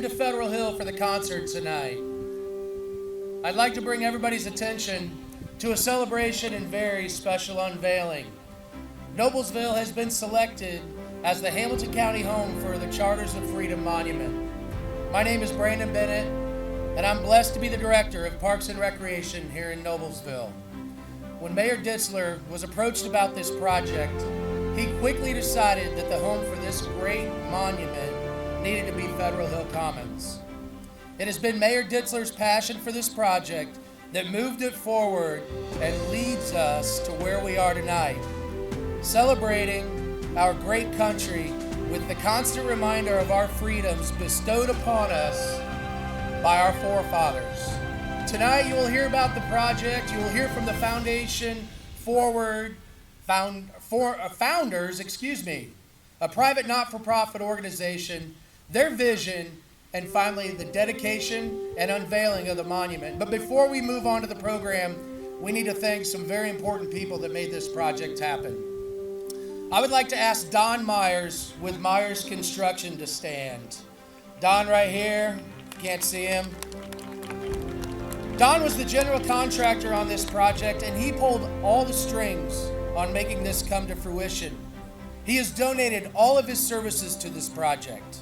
to Federal Hill for the concert tonight. I'd like to bring everybody's attention to a celebration and very special unveiling. Noblesville has been selected as the Hamilton County home for the Charters of Freedom Monument. My name is Brandon Bennett, and I'm blessed to be the Director of Parks and Recreation here in Noblesville. When Mayor Ditzler was approached about this project, he quickly decided that the home for this great monument needed to be Federal Hill Commons. It has been Mayor Ditzler's passion for this project that moved it forward and leads us to where we are tonight, celebrating our great country with the constant reminder of our freedoms bestowed upon us by our forefathers. Tonight you will hear about the project, you will hear from the foundation founders, a private not-for-profit organization, their vision, and finally the dedication and unveiling of the monument. But before we move on to the program, we need to thank some very important people that made this project happen. I would like to ask Don Myers with Myers Construction to stand. Don right here, can't see him. Don was the general contractor on this project, and he pulled all the strings on making this come to fruition. He has donated all of his services to this project.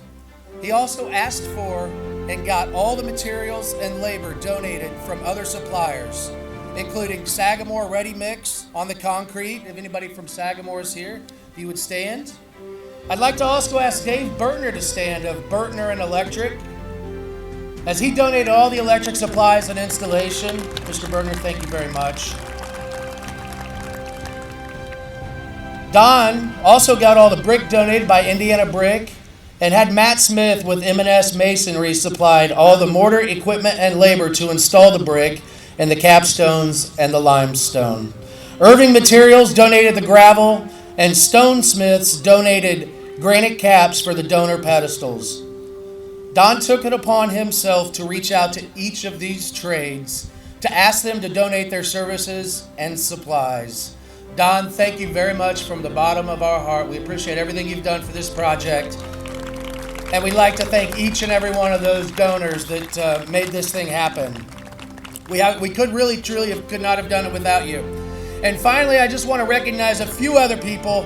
He also asked for and got all the materials and labor donated from other suppliers, including Sagamore Ready Mix on the concrete. If anybody from Sagamore is here, if you would stand. I'd like to also ask Dave Burtner to stand of Burtner and Electric, as he donated all the electric supplies and installation. Mr. Burtner, thank you very much. Don also got all the brick donated by Indiana Brick, and had Matt Smith with M&S Masonry supplied all the mortar, equipment, and labor to install the brick and the capstones and the limestone. Irving Materials donated the gravel, and Stonesmiths donated granite caps for the donor pedestals. Don took it upon himself to reach out to each of these trades to ask them to donate their services and supplies. Don, thank you very much from the bottom of our heart. We appreciate everything you've done for this project. And we'd like to thank each and every one of those donors that made this thing happen. We could really, truly could not have done it without you. And finally, I just want to recognize a few other people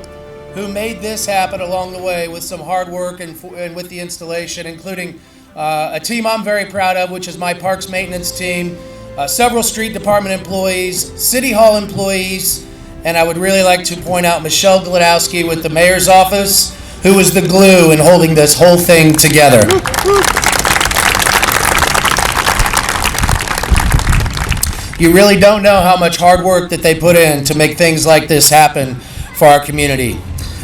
who made this happen along the way with some hard work and with the installation, including a team I'm very proud of, which is my parks maintenance team, several street department employees, city hall employees, and I would really like to point out Michelle Glodowski with the mayor's office, who was the glue in holding this whole thing together. You really don't know how much hard work that they put in to make things like this happen for our community.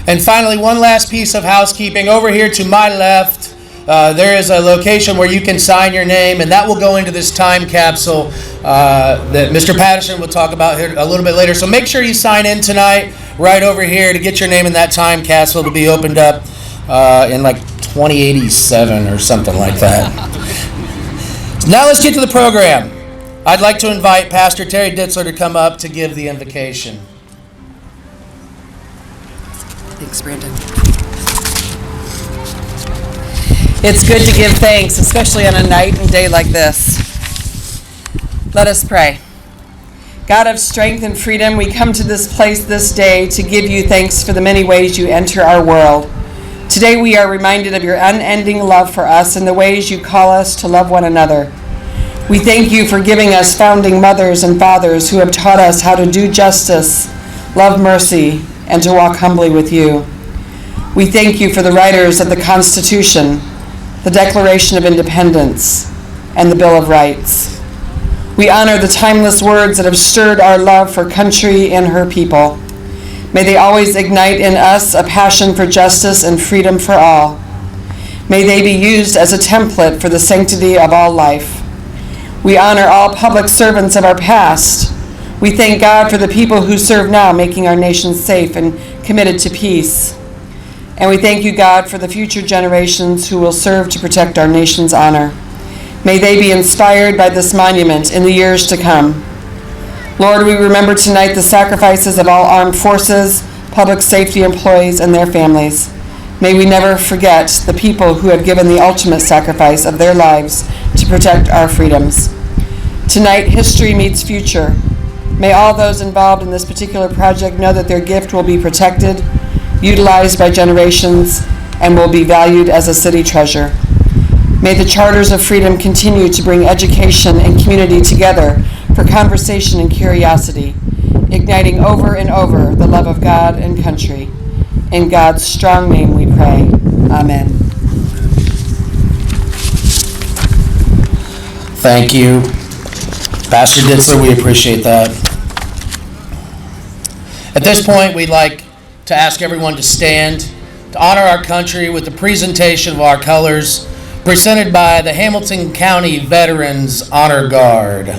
And finally, one last piece of housekeeping. Over here to my left, there is a location where you can sign your name, and that will go into this time capsule that Mr. Patterson will talk about here a little bit later. So make sure you sign in tonight right over here to get your name in that time capsule to be opened up in like 2087 or something like that. Now let's get to the program. I'd like to invite Pastor Terry Ditzler to come up to give the invocation. Thanks, Brandon. It's good to give thanks, especially on a night and day like this. Let us pray. God of strength and freedom, we come to this place this day to give you thanks for the many ways you enter our world. Today we are reminded of your unending love for us and the ways you call us to love one another. We thank you for giving us founding mothers and fathers who have taught us how to do justice, love mercy, and to walk humbly with you. We thank you for the writers of the Constitution, the Declaration of Independence, and the Bill of Rights. We honor the timeless words that have stirred our love for country and her people. May they always ignite in us a passion for justice and freedom for all. May they be used as a template for the sanctity of all life. We honor all public servants of our past. We thank God for the people who serve now, making our nation safe and committed to peace. And we thank you, God, for the future generations who will serve to protect our nation's honor. May they be inspired by this monument in the years to come. Lord, we remember tonight the sacrifices of all armed forces, public safety employees, and their families. May we never forget the people who have given the ultimate sacrifice of their lives to protect our freedoms. Tonight, history meets future. May all those involved in this particular project know that their gift will be protected, utilized by generations, and will be valued as a city treasure. May the Charters of Freedom continue to bring education and community together for conversation and curiosity, igniting over and over the love of God and country. In God's strong name we pray. Amen. Thank you, Pastor Ditzler. We appreciate that. At this point, we'd like to ask everyone to stand to honor our country with the presentation of our colors presented by the Hamilton County Veterans Honor Guard.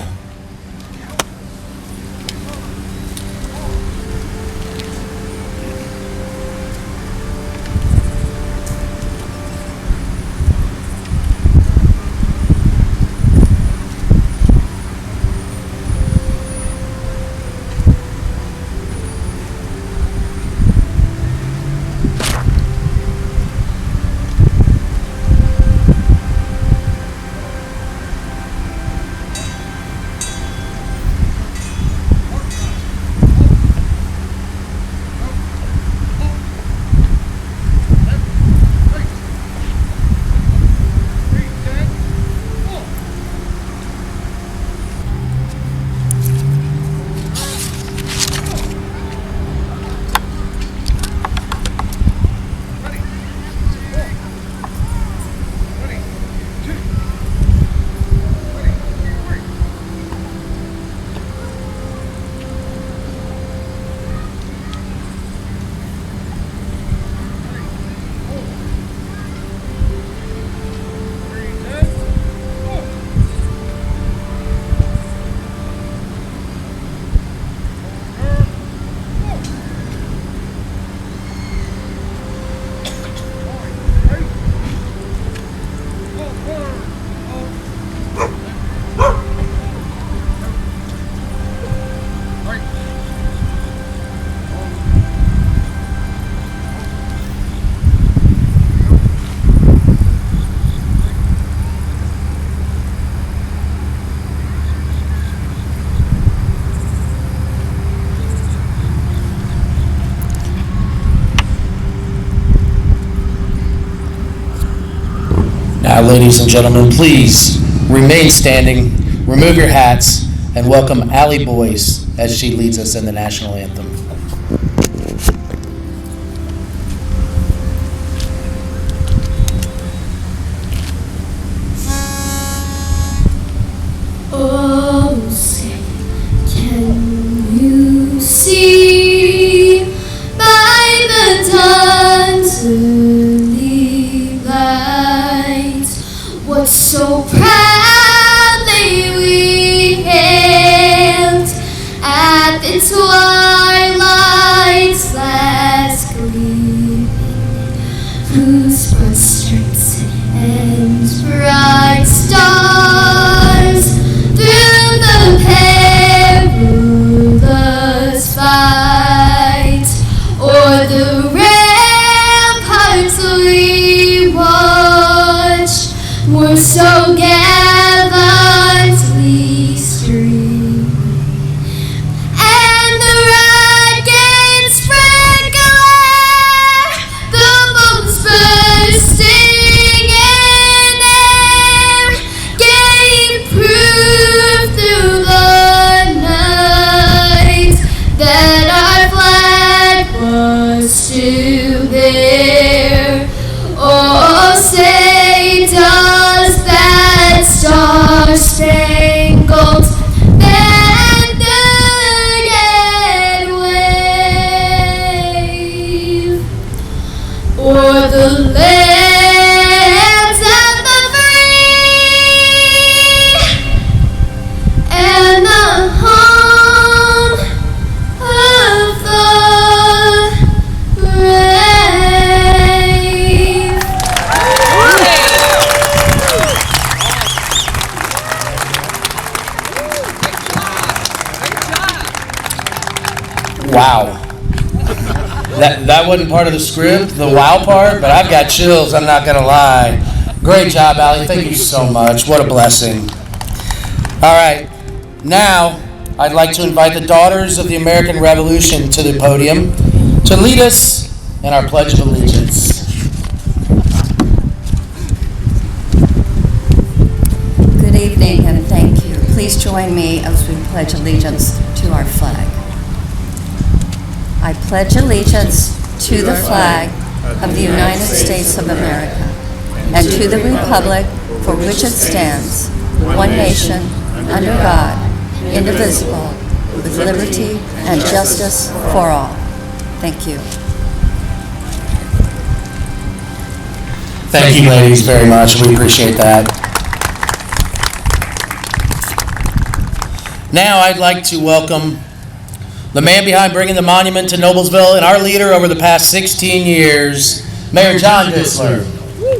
Now, ladies and gentlemen, please remain standing, remove your hats, and welcome Allie Boyce as she leads us in the national anthem. Oh, say, can you see by the dawn's early light what so proudly we hailed at the twilight's last gleaming, whose broad stripes and bright stars through the perilous fight o'er the ramparts we watched were so gallantly streaming, and the ragged sprinkler, the bombs bursting in air, gave proof through the night that our flag was still there. Oh, say does that star-spangled banner yet wave o'er the lands of the free and the home of the brave? Wow. That wasn't part of the script, the wow part, but I've got chills, I'm not going to lie. Great job, Allie. Thank you so much. What a blessing. All right. Now, I'd like to invite the Daughters of the American Revolution to the podium to lead us in our Pledge of Allegiance. Good evening and thank you. Please join me as we pledge allegiance to our flag. I pledge allegiance to the flag of the United States of America and to the republic for which it stands, one nation, under God, indivisible, with liberty and justice for all. Thank you. Thank you, ladies, very much. We appreciate that. Now I'd like to welcome the man behind bringing the monument to Noblesville and our leader over the past 16 years, Mayor John Ditzler. You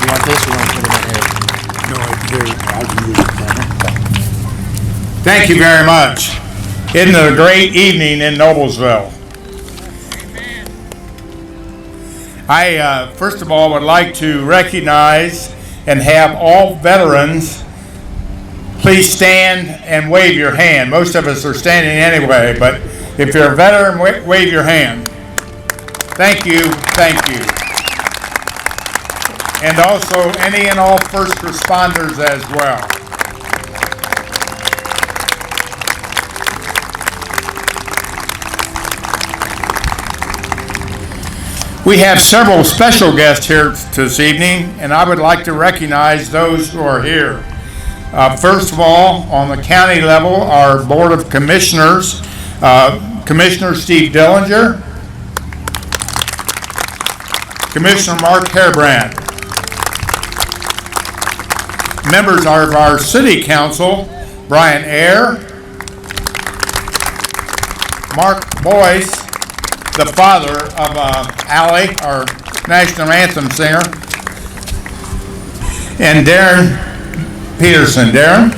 want this or want to put it in here? No, I can use it. Thank you very much. Isn't it a great evening in Noblesville? I, first of all, would like to recognize and have all veterans please stand and wave your hand. Most of us are standing anyway, but if you're a veteran, wave your hand. Thank you, thank you. And also any and all first responders as well. We have several special guests here this evening, and I would like to recognize those who are here. First of all, on the county level, our Board of Commissioners, Commissioner Steve Dillinger, Commissioner Mark Hairbrand. Members of our City Council, Brian Ayer, Mark Boyce, the father of Allie, our national anthem singer, and Darren Peterson. Darren?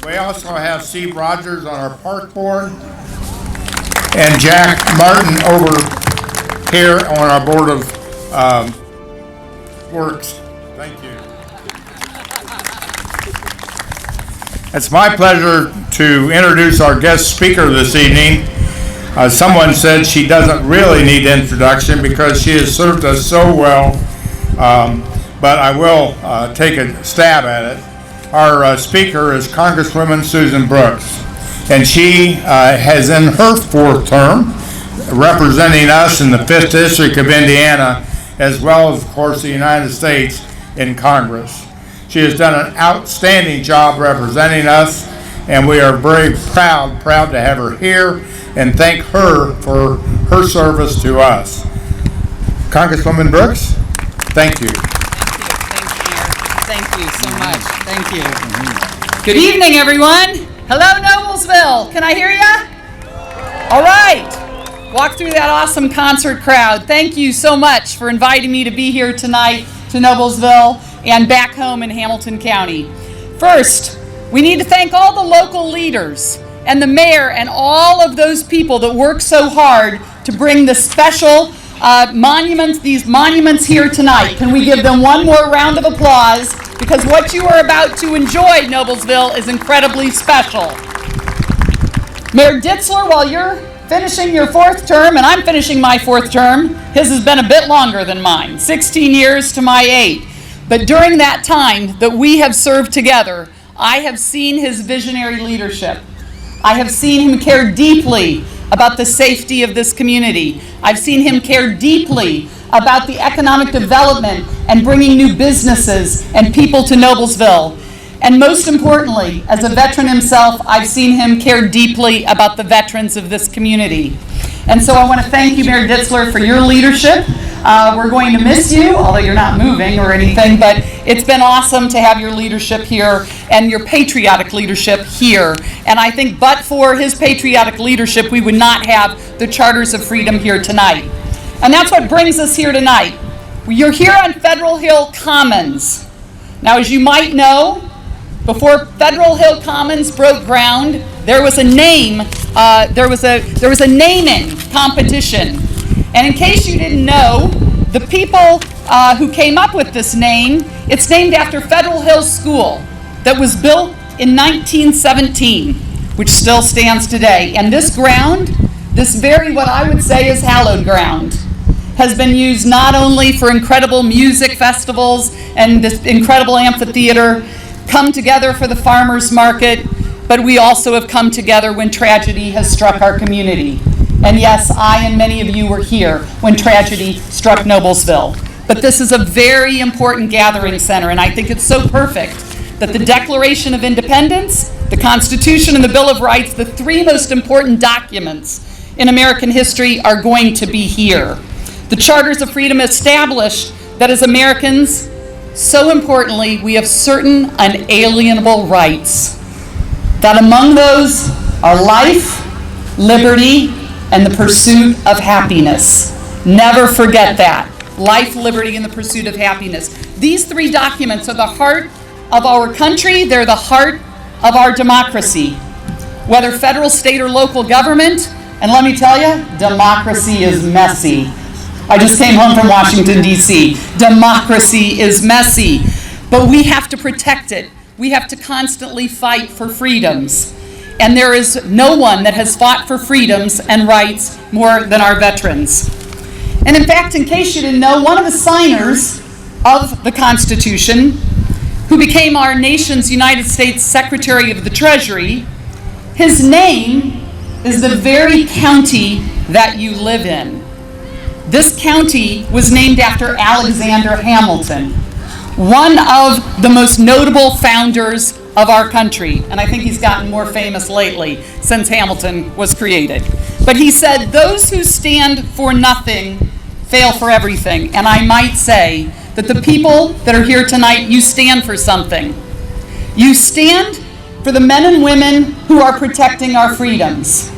We also have Steve Rogers on our park board and Jack Martin over here on our board of works. Thank you. It's my pleasure to introduce our guest speaker this evening. Someone said she doesn't really need introduction because she has served us so well. But I will take a stab at it. Our speaker is Congresswoman Susan Brooks, and she has in her fourth term representing us in the 5th District of Indiana, as well as, of course, the United States in Congress. She has done an outstanding job representing us, and we are very proud to have her here and thank her for her service to us. Congresswoman Brooks, thank you. Thank you so much. Thank you. Good evening, everyone. Hello, Noblesville. Can I hear you? All right. Walk through that awesome concert crowd. Thank you so much for inviting me to be here tonight to Noblesville and back home in Hamilton County. First, we need to thank all the local leaders and the mayor and all of those people that work so hard to bring the special these monuments here tonight. Can we give them one more round of applause? Because what you are about to enjoy, Noblesville, is incredibly special. Mayor Ditzler, while you're finishing your 4th term, and I'm finishing my 4th term, his has been a bit longer than mine, 16 years to my 8. But during that time that we have served together, I have seen his visionary leadership. I have seen him care deeply about the safety of this community. I've seen him care deeply about the economic development and bringing new businesses and people to Noblesville. And most importantly, as a veteran himself, I've seen him care deeply about the veterans of this community. And so I want to thank you, Mayor Ditzler, for your leadership. We're going to miss you, although you're not moving or anything, but it's been awesome to have your leadership here and your patriotic leadership here. And I think but for his patriotic leadership, we would not have the Charters of Freedom here tonight. And that's what brings us here tonight. You're here on Federal Hill Commons. Now, as you might know, before Federal Hill Commons broke ground, there was a name, there was a naming competition. And in case you didn't know, the people who came up with this name, it's named after Federal Hill School that was built in 1917, which still stands today. And this ground, this very, what I would say is hallowed ground, has been used not only for incredible music festivals and this incredible amphitheater, come together for the farmers market, but we also have come together when tragedy has struck our community. And yes, I and many of you were here when tragedy struck Noblesville. But this is a very important gathering center, and I think it's so perfect that the Declaration of Independence, the Constitution, and the Bill of Rights, the three most important documents in American history, are going to be here. The Charters of Freedom established that as Americans, so importantly, we have certain unalienable rights. That among those are life, liberty, and the pursuit of happiness. Never forget that. Life, liberty, and the pursuit of happiness. These three documents are the heart of our country. They're the heart of our democracy. Whether federal, state, or local government, and let me tell you, democracy is messy. I just came home from Washington, D.C. Democracy is messy, but we have to protect it. We have to constantly fight for freedoms. And there is no one that has fought for freedoms and rights more than our veterans. And in fact, in case you didn't know, one of the signers of the Constitution, who became our nation's United States Secretary of the Treasury, his name is the very county that you live in. This county was named after Alexander Hamilton, one of the most notable founders of our country. And I think he's gotten more famous lately since Hamilton was created. But he said, "Those who stand for nothing fail for everything." And I might say that the people that are here tonight, you stand for something. You stand for the men and women who are protecting our freedoms.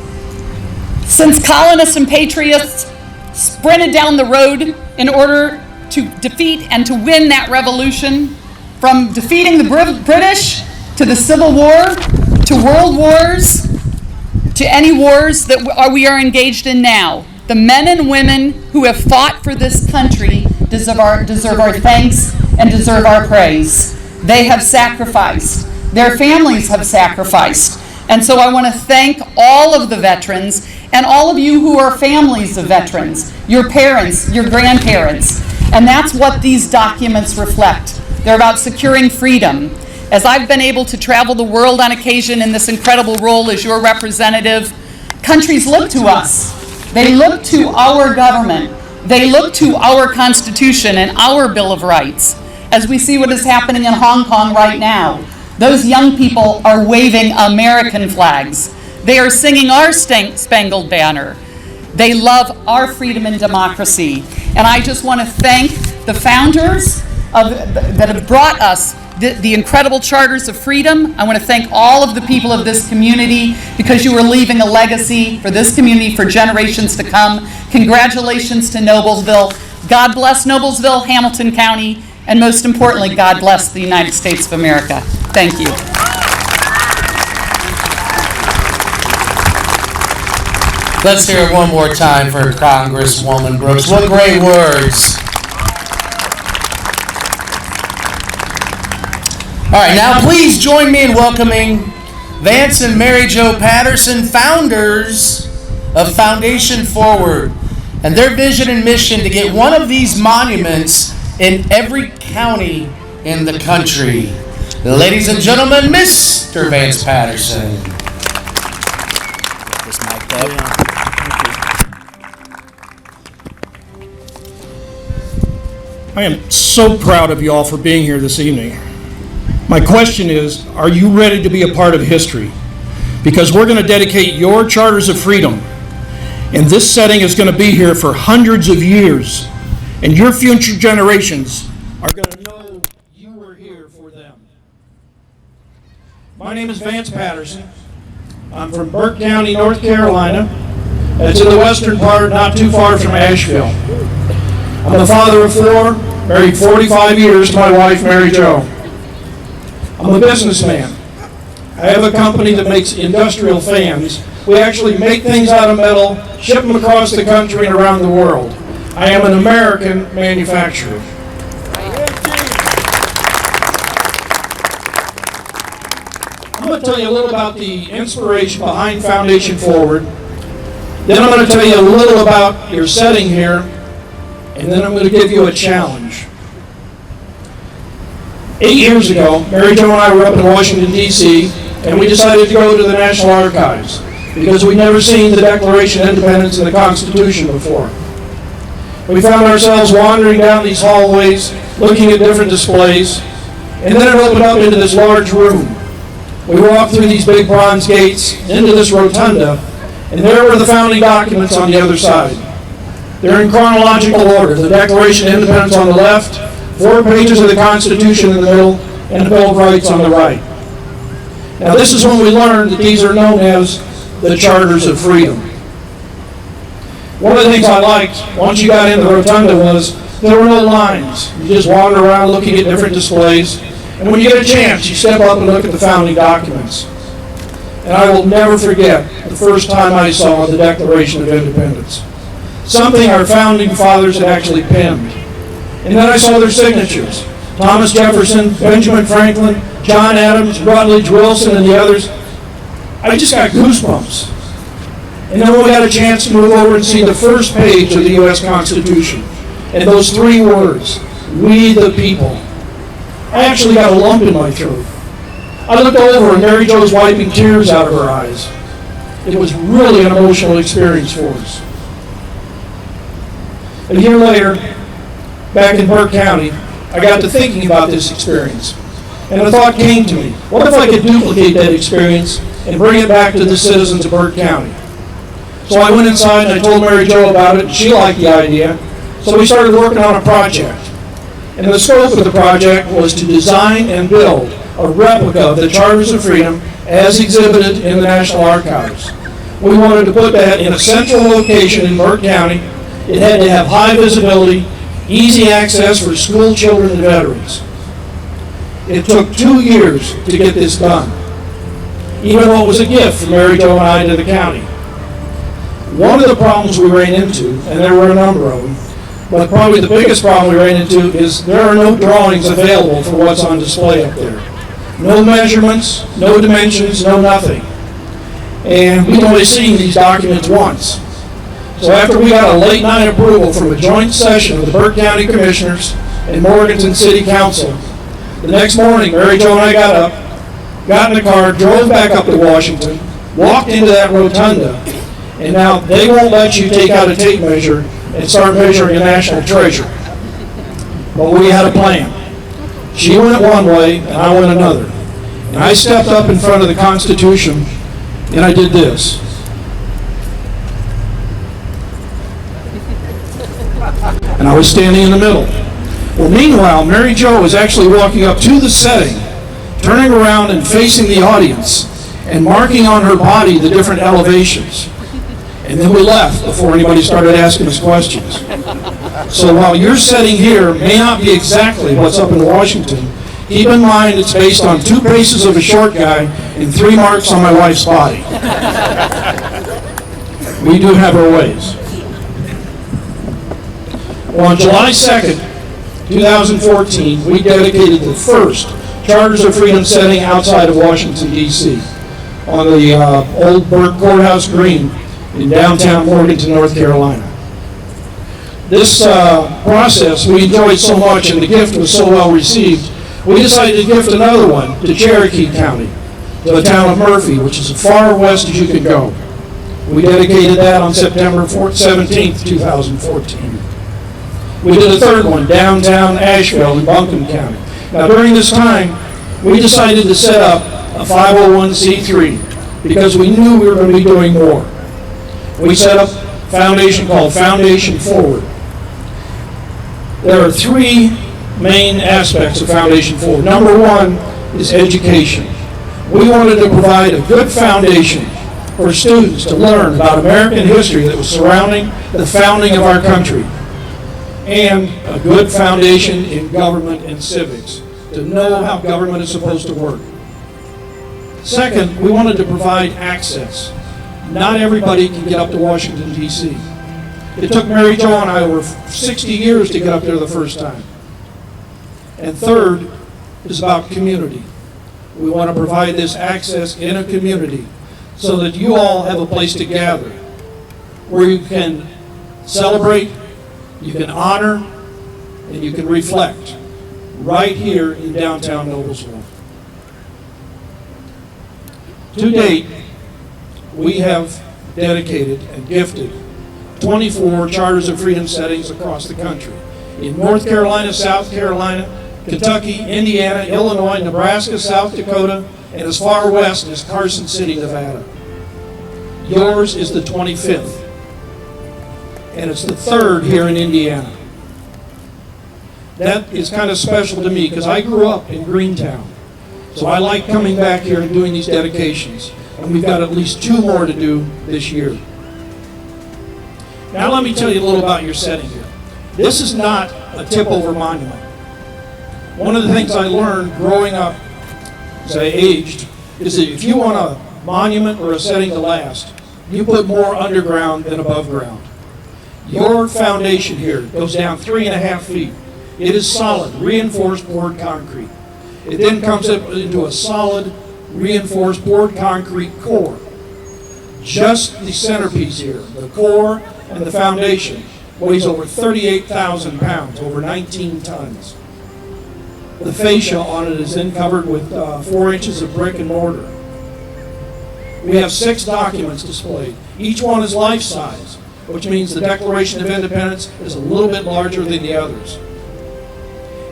Since colonists and patriots sprinted down the road in order to defeat and to win that revolution, from defeating the British to the Civil War, to world wars, to any wars that we are engaged in now, the men and women who have fought for this country deserve our thanks and deserve our praise. They have sacrificed. Their families have sacrificed. And so I want to thank all of the veterans and all of you who are families of veterans, your parents, your grandparents. And that's what these documents reflect. They're about securing freedom. As I've been able to travel the world on occasion in this incredible role as your representative, countries look to us. They look to our government. They look to our Constitution and our Bill of Rights. As we see what is happening in Hong Kong right now, those young people are waving American flags. They are singing our Spangled Banner. They love our freedom and democracy. And I just want to thank the founders that have brought us the incredible Charters of Freedom. I want to thank all of the people of this community because you are leaving a legacy for this community for generations to come. Congratulations to Noblesville. God bless Noblesville, Hamilton County, and most importantly, God bless the United States of America. Thank you. Let's hear it one more time for Congresswoman Brooks. What great words. All right, now please join me in welcoming Vance and Mary Jo Patterson, founders of Foundation Forward, and their vision and mission to get one of these monuments in every county in the country. Ladies and gentlemen, Mr. Vance Patterson. This mic up. I am so proud of you all for being here this evening. My question is, are you ready to be a part of history? Because we're going to dedicate your Charters of Freedom, and this setting is going to be here for hundreds of years, and your future generations are going to know you were here for them. My name is Vance Patterson. I'm from Burke County, North Carolina. It's in the western part, not too far from Asheville. I'm the father of four, married 45 years to my wife, Mary Jo. I'm a businessman. I have a company that makes industrial fans. We actually make things out of metal, ship them across the country and around the world. I am an American manufacturer. I'm going to tell you a little about the inspiration behind Foundation Forward. Then I'm going to tell you a little about your setting here, and then I'm going to give you a challenge. 8 years ago, Mary Jo and I were up in Washington, D.C., and we decided to go to the National Archives because we'd never seen the Declaration of Independence and the Constitution before. We found ourselves wandering down these hallways, looking at different displays, and then it opened up into this large room. We walked through these big bronze gates into this rotunda, and there were the founding documents on the other side. They're in chronological order. The Declaration of Independence on the left, 4 pages of the Constitution in the middle, and the Bill of Rights on the right. Now this is when we learned that these are known as the Charters of Freedom. One of the things I liked once you got in the rotunda was there were no lines. You just wander around looking at different displays, and when you get a chance, you step up and look at the founding documents. And I will never forget the first time I saw the Declaration of Independence. Something our founding fathers had actually penned. And then I saw their signatures. Thomas Jefferson, Benjamin Franklin, John Adams, Rutledge Wilson, and the others. I just got goosebumps. And then we got a chance to move over and see the first page of the U.S. Constitution. And those 3 words, we the people. I actually got a lump in my throat. I looked over and Mary Jo was wiping tears out of her eyes. It was really an emotional experience for us. A year later, back in Burke County, I got to thinking about this experience. And a thought came to me, what if I could duplicate that experience and bring it back to the citizens of Burke County? So I went inside and I told Mary Jo about it, and she liked the idea. So we started working on a project. And the scope of the project was to design and build a replica of the Charters of Freedom as exhibited in the National Archives. We wanted to put that in a central location in Burke County. It had to have high visibility, easy access for school children and veterans. It took 2 years to get this done, even though it was a gift from Mary Jo and I to the county. One of the problems we ran into, and there were a number of them, but probably the biggest problem we ran into is there are no drawings available for what's on display up there. No measurements, no dimensions, no nothing. And we'd only seen these documents once. So after we got a late night approval from a joint session of the Burke County Commissioners and Morganton City Council, the next morning Mary Jo and I got up, got in the car, drove back up to Washington, walked into that rotunda, and now they won't let you take out a tape measure and start measuring a national treasure. But we had a plan. She went one way and I went another. And I stepped up in front of the Constitution and I did this. And I was standing in the middle. Well, meanwhile, Mary Jo was actually walking up to the setting, turning around and facing the audience, and marking on her body the different elevations. And then we left before anybody started asking us questions. So while your setting here may not be exactly what's up in Washington, keep in mind it's based on 2 paces of a short guy and 3 marks on my wife's body. We do have our ways. Well, on July 2nd, 2014, we dedicated the first Charters of Freedom setting outside of Washington, D.C. on the old Burke Courthouse Green in downtown Morganton, North Carolina. This process we enjoyed so much and the gift was so well received, we decided to gift another one to Cherokee County, to the town of Murphy, which is as far west as you can go. We dedicated that on September 17th, 2014. We did a third one, downtown Asheville in Buncombe County. Now during this time, we decided to set up a 501c3 because we knew we were going to be doing more. We set up a foundation called Foundation Forward. There are 3 main aspects of Foundation Forward. Number 1 is education. We wanted to provide a good foundation for students to learn about American history that was surrounding the founding of our country, and a good foundation in government and civics to know how government is supposed to work. Second, we wanted to provide access. Not everybody can get up to Washington, D.C. It took Mary Jo and I over 60 years to get up there the first time. And third is about community. We want to provide this access in a community so that you all have a place to gather where you can celebrate, you can honor, and you can reflect right here in downtown Noblesville. To date, we have dedicated and gifted 24 Charters of Freedom settings across the country. In North Carolina, South Carolina, Kentucky, Indiana, Illinois, Nebraska, South Dakota, and as far west as Carson City, Nevada. Yours is the 25th, and it's the third here in Indiana. That is kind of special to me because I grew up in Greentown. So I like coming back here and doing these dedications. And we've got at least 2 more to do this year. Now let me tell you a little about your setting here. This is not a tip-over monument. One of the things I learned growing up as I aged is that if you want a monument or a setting to last, you put more underground than above ground. Your foundation here goes down 3.5 feet. It is solid, reinforced poured concrete. It then comes up into a solid, reinforced poured concrete core. Just the centerpiece here, the core and the foundation, weighs over 38,000 pounds, over 19 tons. The fascia on it is then covered with 4 inches of brick and mortar. We have 6 documents displayed. Each one is life-size, which means the Declaration of Independence is a little bit larger than the others.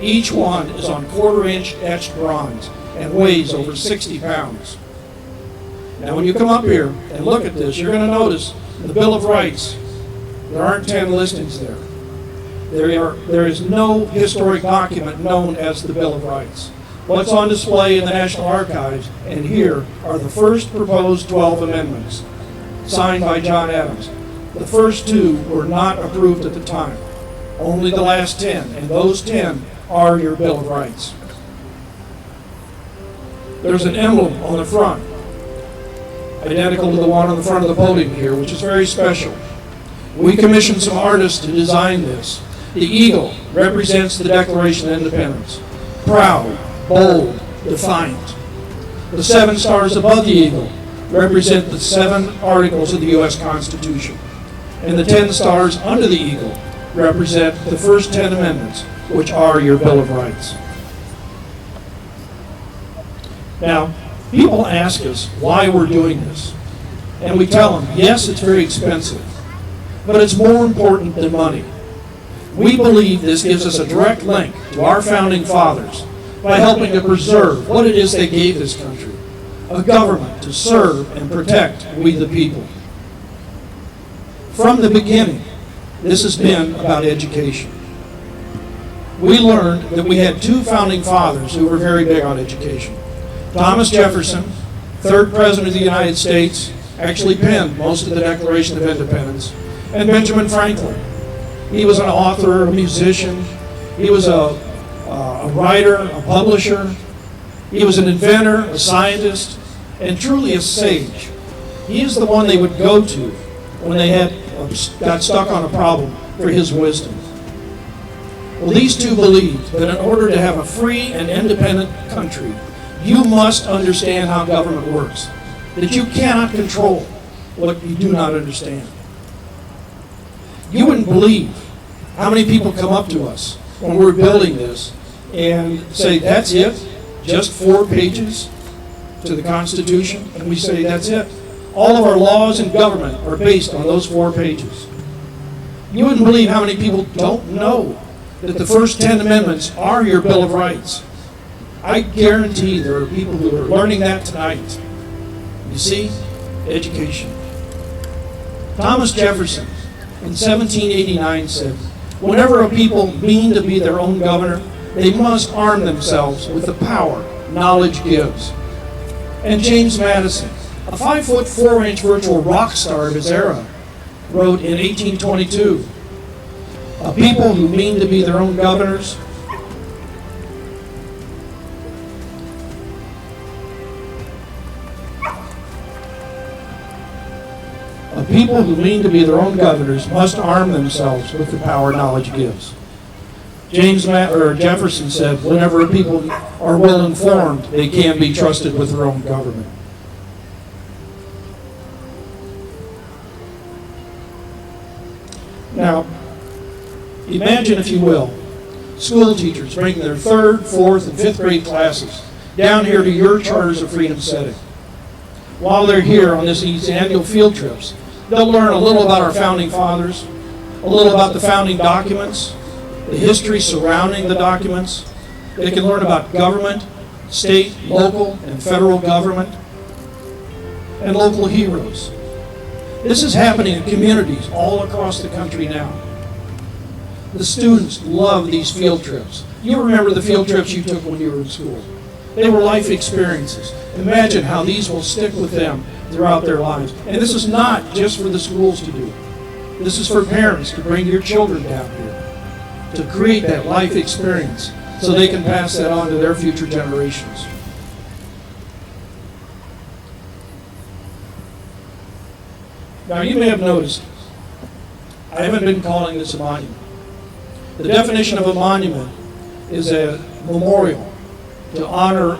Each one is on 1/4-inch etched bronze and weighs over 60 pounds. Now when you come up here and look at this, you're going to notice the Bill of Rights. There aren't 10 listings there. There is no historic document known as the Bill of Rights. What's on display in the National Archives and here are the first proposed 12 amendments signed by John Adams. The first 2 were not approved at the time. Only the last 10, and those 10 are your Bill of Rights. There's an emblem on the front, identical to the one on the front of the podium here, which is very special. We commissioned some artists to design this. The eagle represents the Declaration of Independence. Proud, bold, defiant. The 7 stars above the eagle represent the 7 articles of the U.S. Constitution. And the 10 stars under the eagle represent the first 10 amendments, which are your Bill of Rights. Now, people ask us why we're doing this. And we tell them, yes, it's very expensive, but it's more important than money. We believe this gives us a direct link to our founding fathers by helping to preserve what it is they gave this country, a government to serve and protect we the people. From the beginning, this has been about education. We learned that we had 2 founding fathers who were very big on education. Thomas Jefferson, 3rd President of the United States, actually penned most of the Declaration of Independence, and Benjamin Franklin. He was an author, a musician, he was a writer, a publisher, he was an inventor, a scientist, and truly a sage. He is the one they would go to when they got stuck on a problem for his wisdom. Well, these 2 believed that in order to have a free and independent country, you must understand how government works, that you cannot control what you do not understand. You wouldn't believe how many people come up to us when we're building this and say, that's it? Just 4 pages to the Constitution? And we say, that's it. All of our laws and government are based on those 4 pages. You wouldn't believe how many people don't know that the first 10 amendments are your Bill of Rights. I guarantee there are people who are learning that tonight. You see? Education. Thomas Jefferson in 1789 said, whenever a people mean to be their own governor, they must arm themselves with the power knowledge gives. And James Madison, a 5'4" virtual rock star of his era, wrote in 1822, a people who mean to be their own governors The people who mean to be their own governors must arm themselves with the power knowledge gives. Jefferson said, whenever people are well informed, they can be trusted with their own government. Now, imagine, if you will, school teachers bringing their 3rd, 4th, and 5th grade classes down here to your Charters of Freedom setting. While they're here on these annual field trips, they'll learn a little about our founding fathers, a little about the founding documents, the history surrounding the documents. They can learn about government, state, local, and federal government, and local heroes. This is happening in communities all across the country now. The students love these field trips. You remember the field trips you took when you were in school. They were life experiences. Imagine how these will stick with them throughout their lives. And this is not just for the schools to do. This is for parents to bring your children down here, to create that life experience so they can pass that on to their future generations. Now, you may have noticed, I haven't been calling this a monument. The definition of a monument is a memorial to honor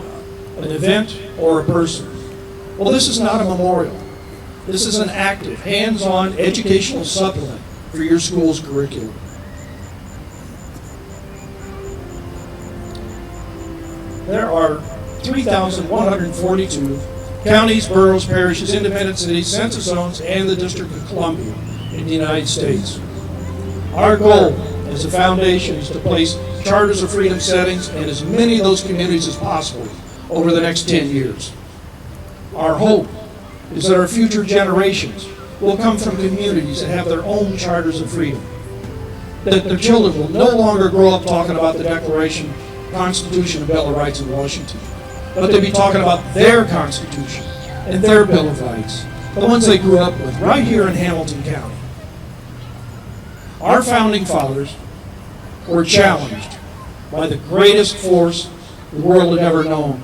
an event or a person. Well, this is not a memorial. This is an active, hands-on educational supplement for your school's curriculum. There are 3,142 counties, boroughs, parishes, independent cities, census zones, and the District of Columbia in the United States. Our goal as a foundation is to place Charters of Freedom settings in as many of those communities as possible over the next 10 years. Our hope is that our future generations will come from communities that have their own Charters of Freedom, that their children will no longer grow up talking about the Declaration, Constitution, and Bill of Rights in Washington, but they'll be talking about their Constitution and their Bill of Rights, the ones they grew up with right here in Hamilton County. Our founding fathers were challenged by the greatest force the world had ever known,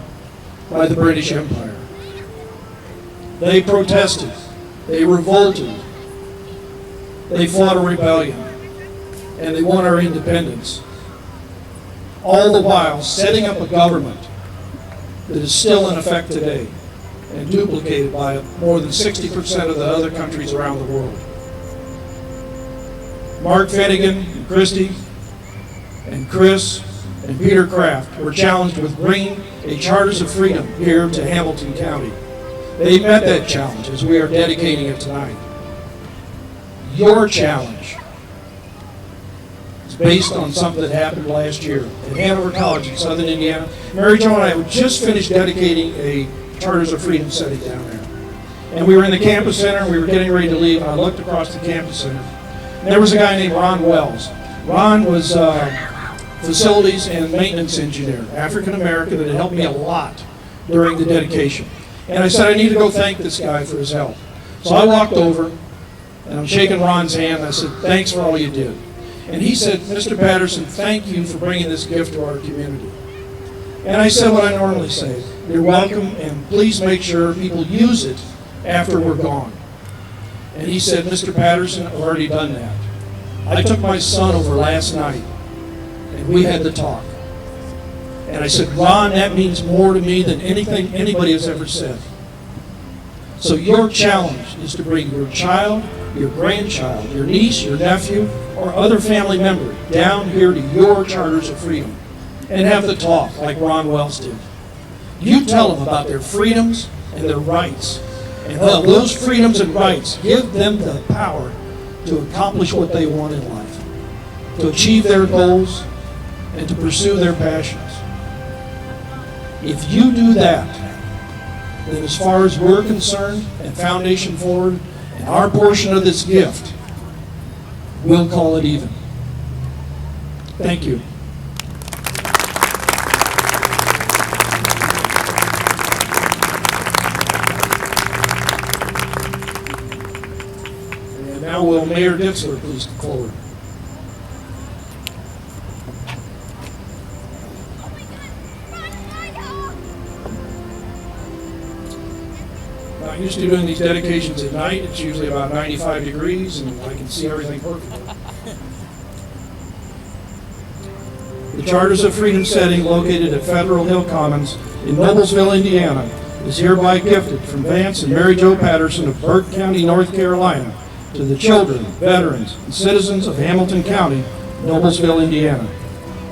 by the British Empire. They protested, they revolted, they fought a rebellion, and they won our independence. All the while setting up a government that is still in effect today and duplicated by more than 60% of the other countries around the world. Mark Finnegan and Christie and Chris and Peter Kraft were challenged with bringing a Charters of Freedom here to Hamilton County. They met that challenge as we are dedicating it tonight. Your challenge is based on something that happened last year at Hanover College in Southern Indiana. Mary Jo and I had just finished dedicating a Charters of Freedom setting down there. And we were in the campus center, we were getting ready to leave, and I looked across the campus center. And there was a guy named Ron Wells. Ron was facilities and maintenance engineer, African American, that had helped me a lot during the dedication. And I said, I need to go thank this guy for his help. So I walked over, and I'm shaking Ron's hand, and I said, thanks for all you did. And he said, Mr. Patterson, thank you for bringing this gift to our community. And I said what I normally say, you're welcome, and please make sure people use it after we're gone. And he said, Mr. Patterson, I've already done that. I took my son over last night, and we had the talk. And I said, Ron, that means more to me than anything anybody has ever said. So your challenge is to bring your child, your grandchild, your niece, your nephew, or other family member down here to your Charters of Freedom and have the talk like Ron Wells did. You tell them about their freedoms and their rights. And those freedoms and rights give them the power to accomplish what they want in life, to achieve their goals, and to pursue their passions. If you do that, then as far as we're concerned, and Foundation Forward, and our portion of this gift, we'll call it even. Thank you. And now will Mayor Ditzler please come forward. not used to doing these dedications at night. It's usually about 95 degrees and I can see everything perfectly. The Charters of Freedom setting located at Federal Hill Commons in Noblesville, Indiana is hereby gifted from Vance and Mary Jo Patterson of Burke County, North Carolina to the children, veterans, and citizens of Hamilton County, Noblesville, Indiana.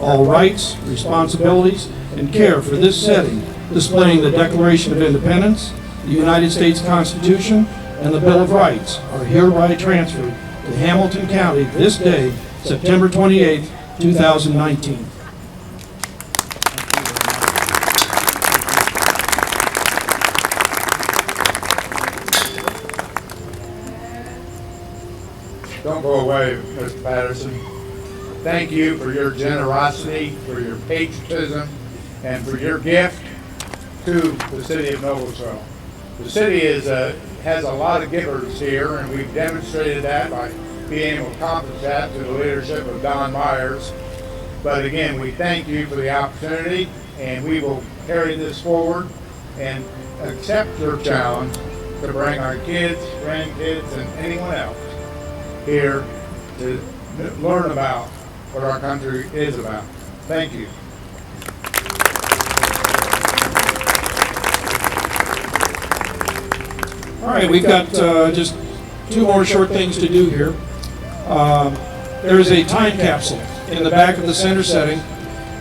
All rights, responsibilities, and care for this setting, displaying the Declaration of Independence, the United States Constitution, and the Bill of Rights, are hereby transferred to Hamilton County this day, September 28, 2019. Don't go away, Mr. Patterson. Thank you for your generosity, for your patriotism, and for your gift to the city of Noblesville. The city has a lot of givers here, and we've demonstrated that by being able to accomplish that through the leadership of Don Myers. But again, we thank you for the opportunity, and we will carry this forward and accept your challenge to bring our kids, grandkids, and anyone else here to learn about what our country is about. Thank you. All right, we've got just two more short things to do here. There's a time capsule in the back of the center setting,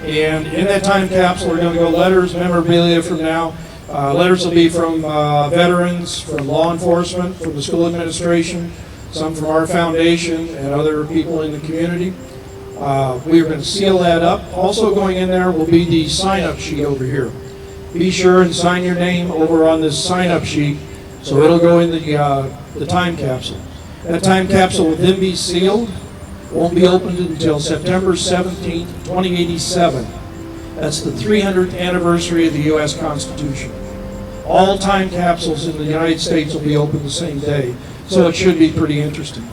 and in that time capsule we're going to go letters, memorabilia from now. Letters will be from veterans, from law enforcement, from the school administration, some from our foundation and other people in the community. We are going to seal that up. Also going in there will be the sign-up sheet over here. Be sure and sign your name over on this sign-up sheet, so it'll go in the time capsule. That time capsule will then be sealed. Won't be opened until September 17th, 2087. That's the 300th anniversary of the U.S. Constitution. All time capsules in the United States will be opened the same day, so it should be pretty interesting.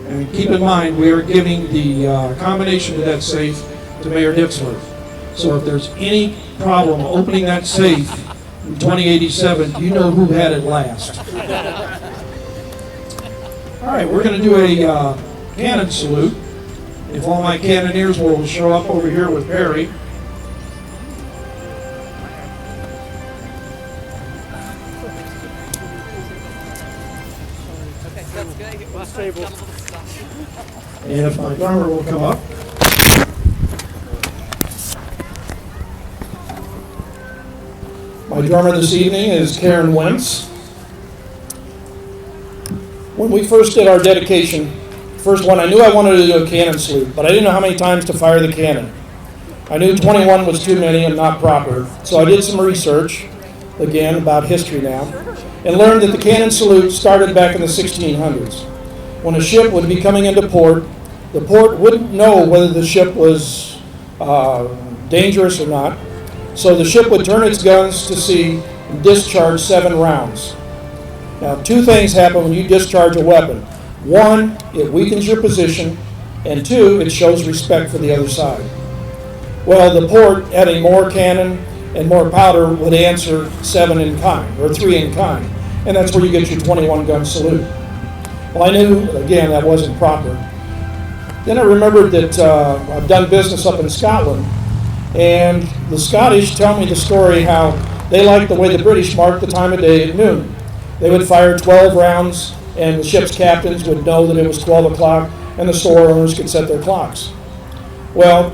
And keep in mind, we are giving the combination to that safe to Mayor Dixler. So if there's any problem opening that safe in 2087, you know who had it last. All right, we're going to do a cannon salute. If all my cannoneers will show up over here with Perry. And if my drummer will come up. My drummer this evening is Karen Wentz. When we first did our dedication, first one, I knew I wanted to do a cannon salute, but I didn't know how many times to fire the cannon. I knew 21 was too many and not proper, so I did some research, again, about history now, and learned that the cannon salute started back in the 1600s. When a ship would be coming into port, the port wouldn't know whether the ship was dangerous or not, so the ship would turn its guns to sea and discharge 7 rounds. Now, 2 things happen when you discharge a weapon. 1, it weakens your position, and 2, it shows respect for the other side. Well, the port, adding more cannon and more powder, would answer 7 in kind, or 3 in kind, and that's where you get your 21-gun salute. Well, I knew, again, that wasn't proper. Then I remembered that I've done business up in Scotland, and the Scottish tell me the story how they liked the way the British marked the time of day at noon. They would fire 12 rounds, and the ship's captains would know that it was 12 o'clock, and the store owners could set their clocks. Well,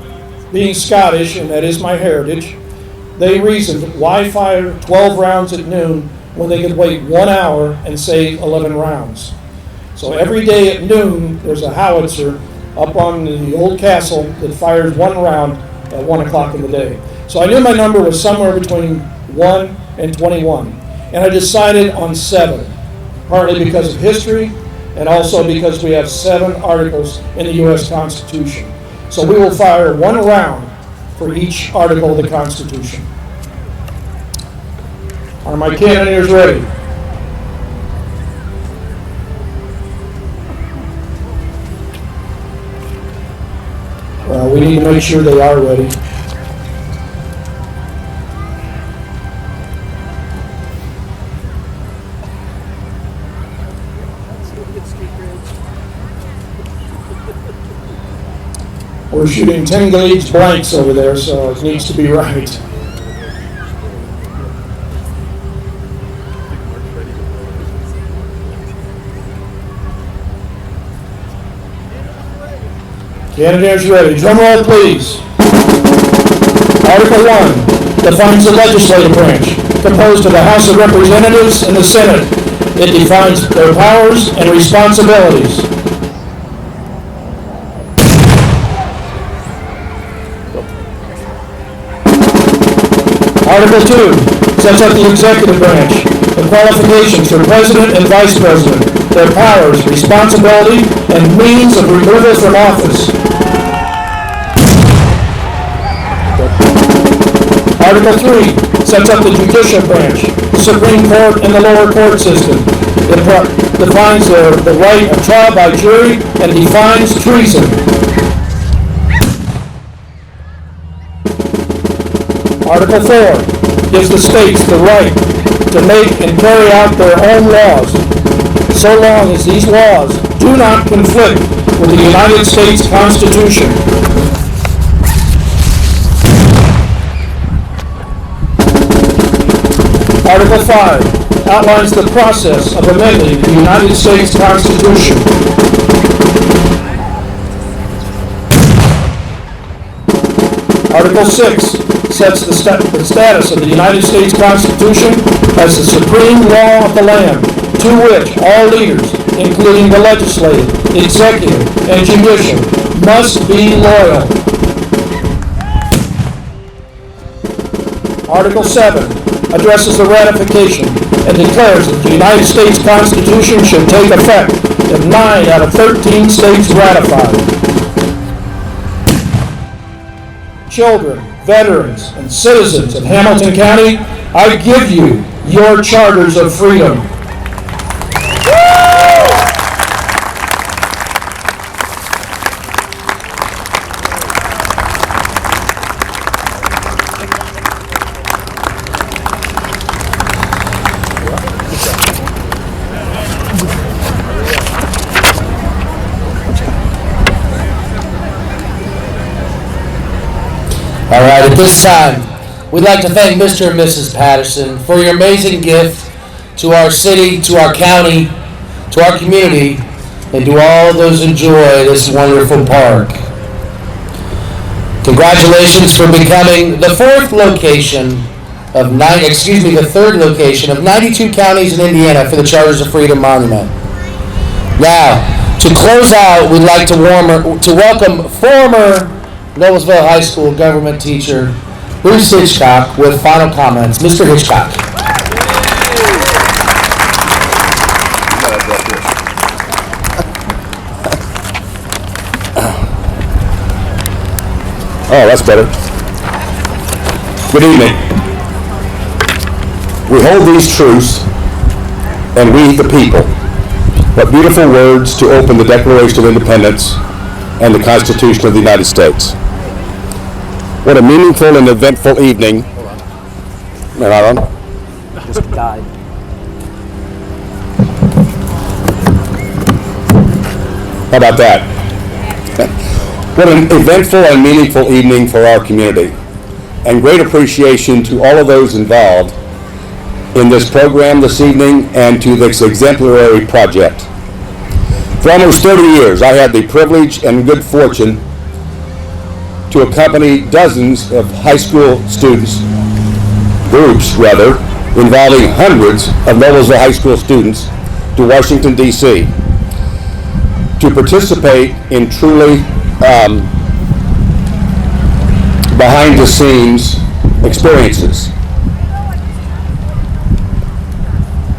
being Scottish, and that is my heritage, they reasoned, why fire 12 rounds at noon when they could wait 1 hour and save 11 rounds? So every day at noon, there's a howitzer up on the old castle that fires 1 round at 1 o'clock in the day. So I knew my number was somewhere between 1 and 21. And I decided on 7, partly because of history and also because we have 7 articles in the U.S. Constitution. So we will fire 1 round for each article of the Constitution. Are my cannoneers ready? Well, we need to make sure they are ready. We're shooting 10 gauge blanks over there, so it needs to be right. Candidates ready. Drum roll, please. Article 1 defines the legislative branch, composed of the House of Representatives and the Senate. It defines their powers and responsibilities. Article 2 sets up the executive branch, the qualifications for president and vice president, their powers, responsibility, and means of removal from office. Article 3 sets up the judicial branch, the Supreme Court, and the lower court system. It defines the right of trial by jury and defines treason. Article 4 gives the states the right to make and carry out their own laws, so long as these laws do not conflict with the United States Constitution. Article 5 outlines the process of amending the United States Constitution. Article 6 sets the status of the United States Constitution as the supreme law of the land, to which all leaders, including the legislative, executive, and judicial, must be loyal. Article 7 addresses the ratification and declares that the United States Constitution should take effect if 9 out of 13 states ratify. Children, veterans, and citizens of Hamilton County, I give you your charters of freedom. All right, at this time, we'd like to thank Mr. and Mrs. Patterson for your amazing gift to our city, to our county, to our community, and to all those who enjoy this wonderful park. Congratulations for becoming the third location of 92 counties in Indiana for the Charters of Freedom Monument. Now, to close out, we'd like to welcome former Noblesville High School government teacher Bruce Hitchcock with final comments. Mr. Hitchcock. Oh, that's better. Good evening. We hold these truths, and we, the people. What beautiful words to open the Declaration of Independence and the Constitution of the United States. What a meaningful and eventful evening. Am I not on? Just died. How about that? What an eventful and meaningful evening for our community. And great appreciation to all of those involved in this program this evening and to this exemplary project. For almost 30 years, I had the privilege and good fortune to accompany dozens of high school groups, involving hundreds of Noblesville high school students to Washington, D.C. to participate in truly behind-the-scenes experiences.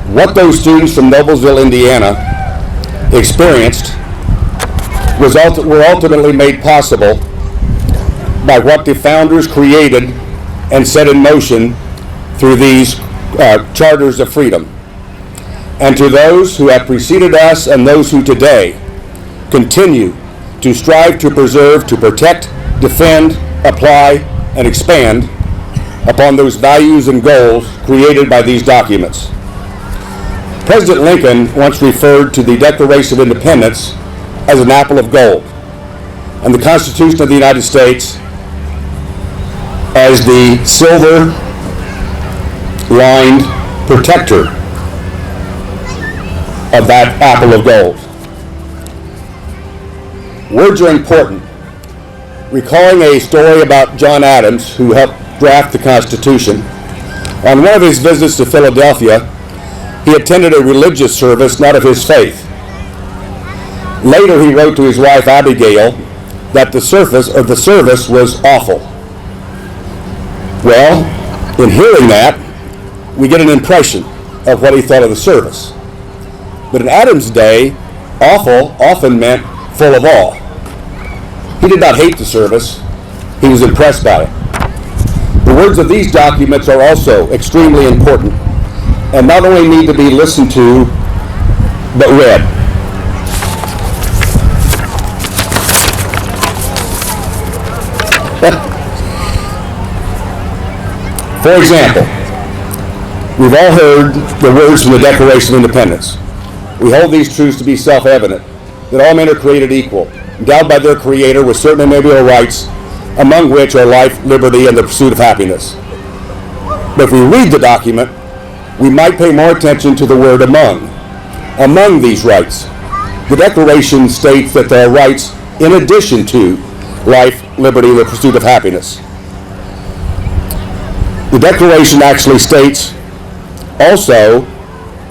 What those students from Noblesville, Indiana experienced were ultimately made possible by what the founders created and set in motion through these charters of freedom. And to those who have preceded us and those who today continue to strive to preserve, to protect, defend, apply, and expand upon those values and goals created by these documents. President Lincoln once referred to the Declaration of Independence as an apple of gold. and the Constitution of the United States as the silver-lined protector of that apple of gold. Words are important. Recalling a story about John Adams, who helped draft the Constitution, on one of his visits to Philadelphia, he attended a religious service not of his faith. Later he wrote to his wife Abigail that the service was awful. Well, in hearing that, we get an impression of what he thought of the service. But in Adams' day, awful often meant full of awe. He did not hate the service. He was impressed by it. The words of these documents are also extremely important and not only need to be listened to, but read. For example, we've all heard the words from the Declaration of Independence. We hold these truths to be self-evident, that all men are created equal, endowed by their Creator with certain inalienable rights, among which are life, liberty, and the pursuit of happiness. But if we read the document, we might pay more attention to the word among. Among these rights, the Declaration states that there are rights in addition to life, liberty, and the pursuit of happiness. The Declaration actually states also,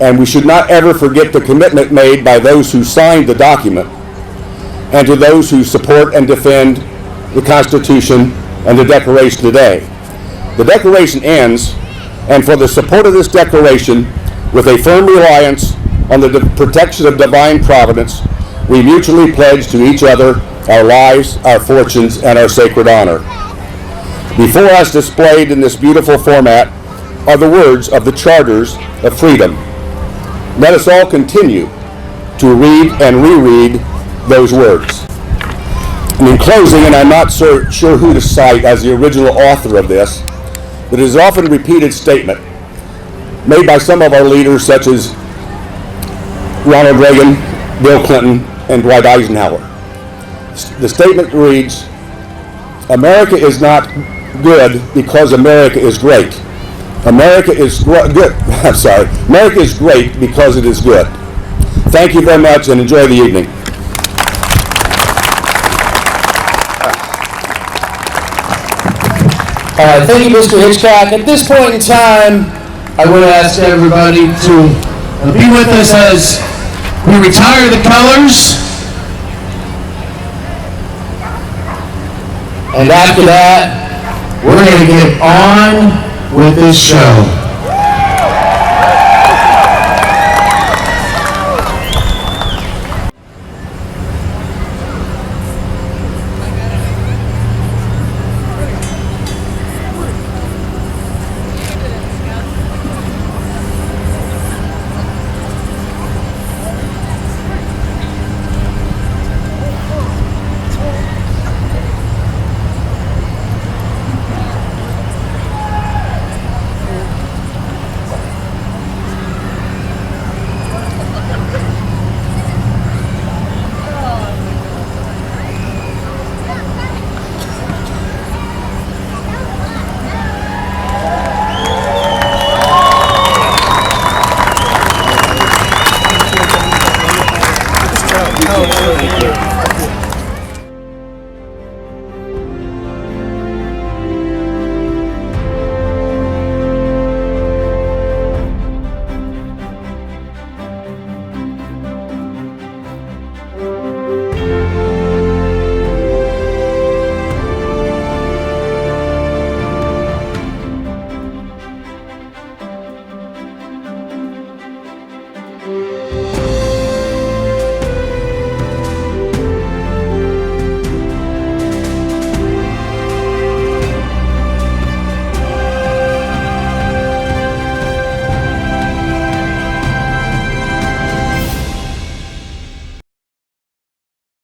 and we should not ever forget the commitment made by those who signed the document and to those who support and defend the Constitution and the Declaration today. The Declaration ends, and for the support of this Declaration, with a firm reliance on the protection of divine providence, we mutually pledge to each other our lives, our fortunes, and our sacred honor. Before us, displayed in this beautiful format, are the words of the Charters of Freedom. Let us all continue to read and reread those words. And in closing, and I'm not sure who to cite as the original author of this, but it is an often repeated statement made by some of our leaders such as Ronald Reagan, Bill Clinton, and Dwight Eisenhower. The statement reads, "America is not good because America is great. America is good. America is great because it is good." Thank you very much and enjoy the evening. All right, thank you, Mr. Hitchcock. At this point in time, I want to ask everybody to be with us as we retire the colors. And after that, we're going to get on with this show.